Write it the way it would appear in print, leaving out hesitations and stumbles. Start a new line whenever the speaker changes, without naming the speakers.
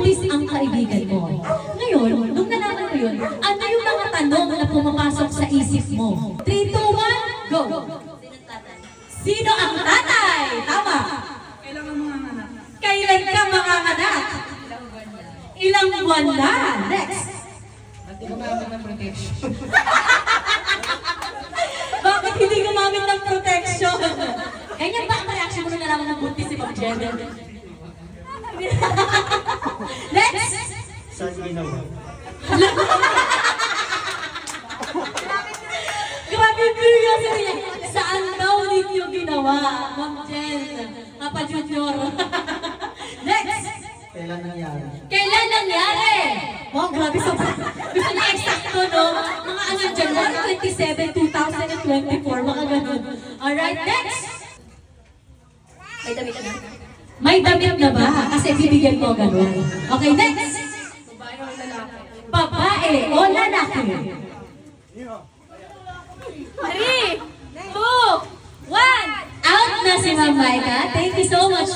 buntis ang kaibigan mo. Ngayon, nung nalaman mo yun, ano yung mga tanong na pumapasok sa isip mo? 3, 2, 1, go! Sino ang tatay? Tama!
Kailangan mga anak.
Kailan ka manganganak? Ilang buwan na? Next!
At gumamit ng protection.
Bakit hindi gumamit ng protection? Ganyan ba ang reaction mo nung nalaman ng buntis si Ma'am Jen? Next!
Saan ginawa?
Grabe yung curiosity niya. Saan daw ninyo ginawa? Ma'am Jen, Papa Junior. Next!
Kailan nangyari?
Kailan nangyari? Oh, grabe sa gusto niya eksakto, no? Mga ano, January 27, 2024, mga ganun. Alright, next!
May damit na.
May damit na ba? Kasi bibigyan ko ganun. Okay, next!
Babae o lalaki?
Babae o lalaki? 3, 2, 1! Out na si Ma'am Maika. Thank you so much